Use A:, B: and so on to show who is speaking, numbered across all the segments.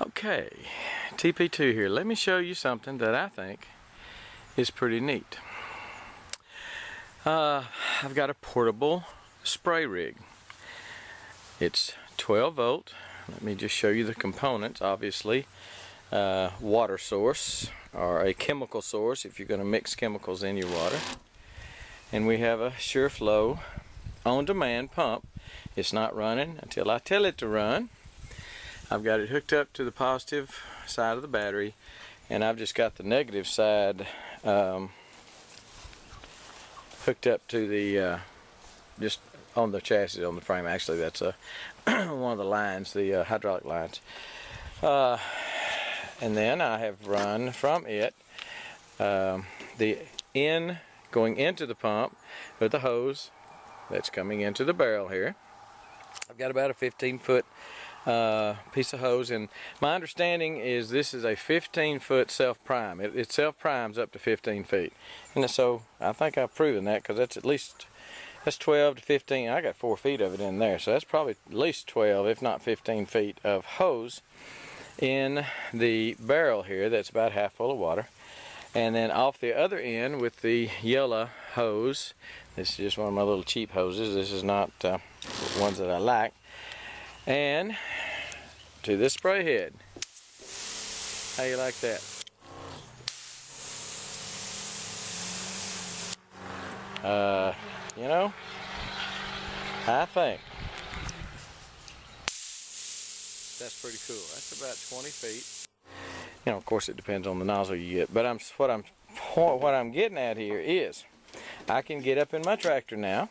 A: Okay, TP2 here. Let me show you something that I think is pretty neat. I've got a portable spray rig. It's 12 volt. Let me just show you the components. Obviously, water source or a chemical source if you're going to mix chemicals in your water. And we have a SureFlow on-demand pump. It's not running until I tell it to run. I've got it hooked up to the positive side of the battery, and I've just got the negative side hooked up to the just on the chassis, on the frame. Actually, that's one of the lines, the hydraulic lines. And then I have run from it the end going into the pump with the hose that's coming into the barrel here. I've got about a 15-foot piece of hose, and my understanding is this is a 15-foot self-prime. It self-primes up to 15 feet, and so I think I've proven that, because that's at least 12 to 15. I got 4 feet of it in there, so that's probably at least 12 if not 15 feet of hose in the barrel here that's about half full of water. And then off the other end with the yellow hose, this is just one of my little cheap hoses, this is not ones that I like, and to this spray head. How you like that? You know, I think that's pretty cool. That's about 20 feet. You know, of course it depends on the nozzle you get, but what I'm getting at here is I can get up in my tractor now,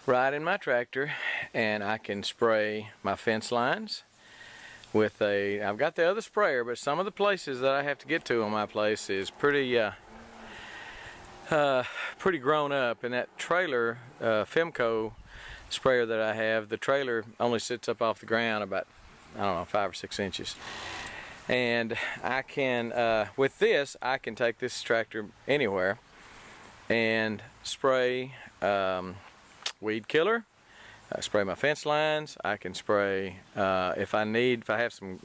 A: ride in my tractor, and I can spray my fence lines with I've got the other sprayer, but some of the places that I have to get to on my place is pretty grown up, and that trailer Femco sprayer that I have, the trailer only sits up off the ground about, I don't know, 5 or 6 inches. And I can, with this, I can take this tractor anywhere and spray weed killer, spray my fence lines. I can spray, if I have some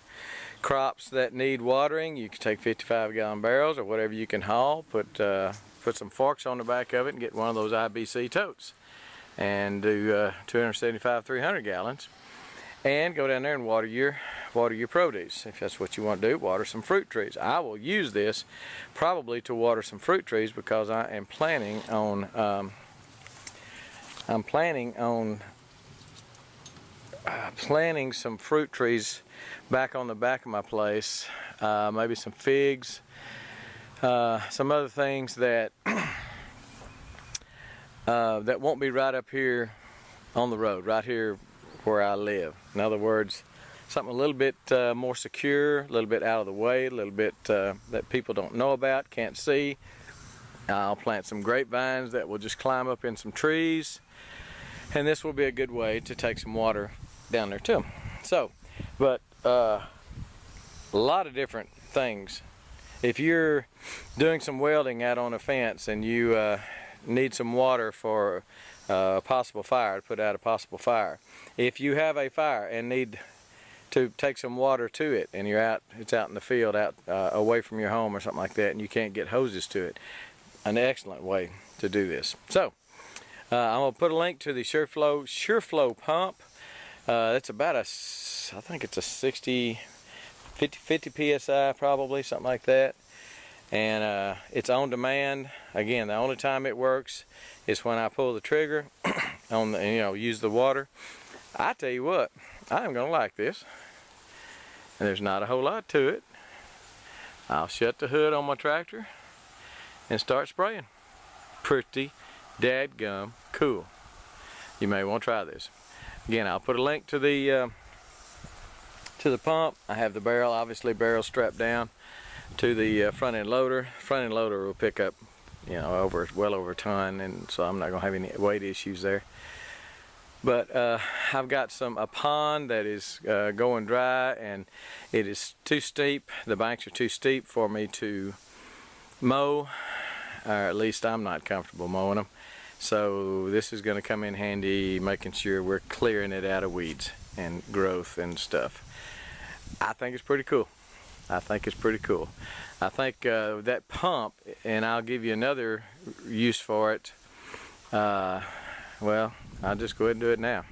A: crops that need watering, you can take 55-gallon barrels or whatever you can haul, put some forks on the back of it and get one of those IBC totes and do 275, 300 gallons. And go down there and water your produce. If that's what you want to do, water some fruit trees. I will use this probably to water some fruit trees, because I am planning on planting some fruit trees back on the back of my place. Maybe some figs, some other things that that won't be right up here on the road, right here where I live. In other words, something a little bit more secure, a little bit out of the way, a little bit that people don't know about, can't see. I'll plant some grapevines that will just climb up in some trees, and this will be a good way to take some water down there too. So, but a lot of different things. If you're doing some welding out on a fence and you need some water for a possible fire, to put out a possible fire. If you have a fire and need to take some water to it, and it's out in the field, out away from your home or something like that, and you can't get hoses to it, an excellent way to do this. So I'm going to put a link to the SureFlow pump. It's about I think it's a 50 psi probably, something like that. And it's on demand. Again, the only time it works is when I pull the trigger on the, use the water. I tell you what, I'm gonna like this. And there's not a whole lot to it. I'll shut the hood on my tractor and start spraying. Pretty dadgum cool. You may want to try this. Again, I'll put a link to the pump. I have the barrel, obviously barrel strapped down to the front end loader. Front end loader will pick up, well over a ton, and so I'm not gonna have any weight issues there. But I've got a pond that is going dry, and it is too steep. The banks are too steep for me to mow, or at least I'm not comfortable mowing them. So this is going to come in handy, making sure we're clearing it out of weeds. and growth and stuff. I think it's pretty cool. I think it's pretty cool. I think that pump, and I'll give you another use for it. Well, I'll just go ahead and do it now.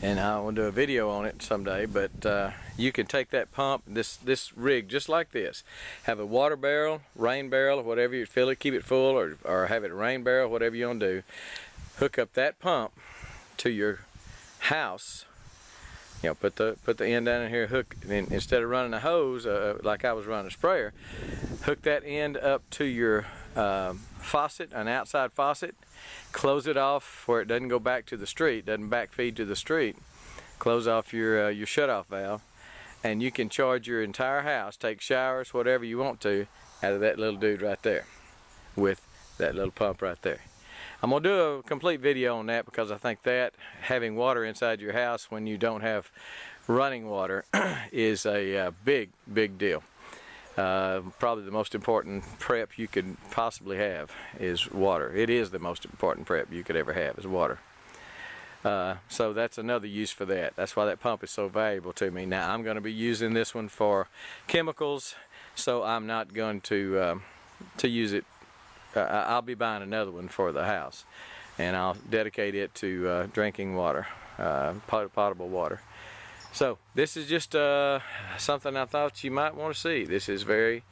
A: And I will do a video on it someday, but you can take that pump, this rig just like this, have a water barrel, rain barrel, or whatever you fill it, keep it full, or have it a rain barrel, whatever you want to do. Hook up that pump to your house. You know, put the end down in here, hook, and instead of running a hose like I was running a sprayer, hook that end up to your faucet, an outside faucet, close it off where it doesn't go back to the street, doesn't backfeed to the street. Close off your shutoff valve, and you can charge your entire house, take showers, whatever you want to, out of that little dude right there, with that little pump right there. I'm going to do a complete video on that because I think that having water inside your house when you don't have running water is a big deal. Probably the most important prep you could possibly have is water. It is the most important prep you could ever have is water. So that's another use for that. That's why that pump is so valuable to me. Now I'm going to be using this one for chemicals, so I'm not going to use it. I'll be buying another one for the house, and I'll dedicate it to drinking water, potable water. So this is just something I thought you might want to see. This is very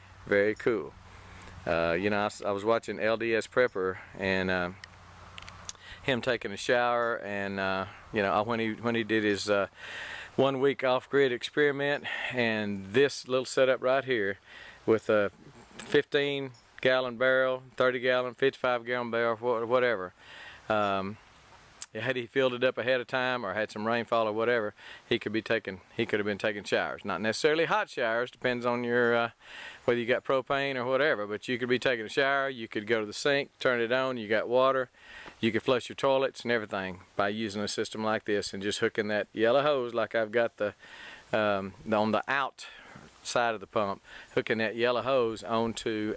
A: cool. You know, I was watching LDS Prepper and him taking a shower, and you know, when he did his 1 week off-grid experiment, and this little setup right here with a 15-gallon barrel, 30-gallon, 55-gallon barrel, whatever. Had he filled it up ahead of time or had some rainfall or whatever, he could have been taking showers. Not necessarily hot showers, depends on your whether you got propane or whatever, but you could be taking a shower, you could go to the sink, turn it on, you got water, you could flush your toilets and everything by using a system like this and just hooking that yellow hose like I've got on the out side of the pump, hooking that yellow hose onto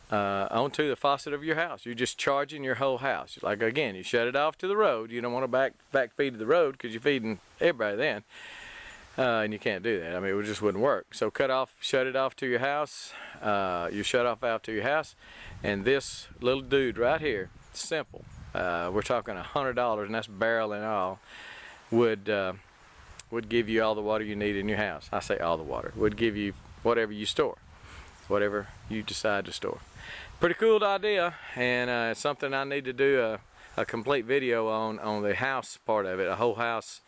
A: the faucet of your house. You're just charging your whole house. Like again, you shut it off to the road. You don't want to back feed to the road because you're feeding everybody then, and you can't do that. I mean, it just wouldn't work. So shut it off to your house. You shut off out to your house, and this little dude right here, simple. We're talking $100, and that's barrel and all. Would give you all the water you need in your house. I say all the water. Would give you whatever you store, whatever you decide to store. Pretty cool idea, and it's something I need to do a complete video on the house part of it, a whole house,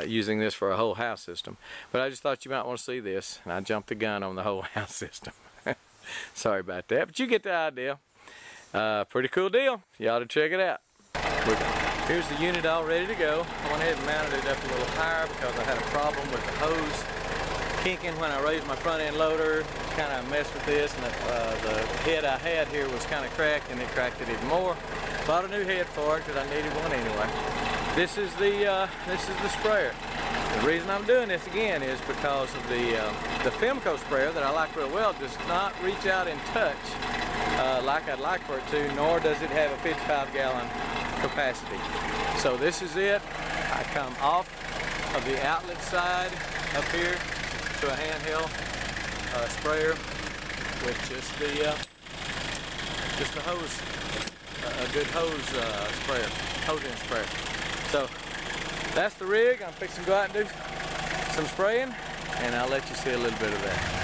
A: using this for a whole house system. But I just thought you might want to see this, and I jumped the gun on the whole house system. Sorry about that, but you get the idea. Pretty cool deal. You ought to check it out. Here's the unit all ready to go. I went ahead and mounted it up a little higher because I had a problem with the hose kinking when I raised my front end loader. Kind of messed with this, and the head I had here was kind of cracked, and it cracked it even more. Bought a new head for it because I needed one anyway. This is the sprayer. The reason I'm doing this again is because of the Femco sprayer that I like real well does not reach out and touch like I'd like for it to, nor does it have a 55-gallon capacity. So this is it. I come off of the outlet side up here to a handheld sprayer with just the hose, a good hose sprayer, hose-in sprayer. So that's the rig. I'm fixing to go out and do some spraying, and I'll let you see a little bit of that.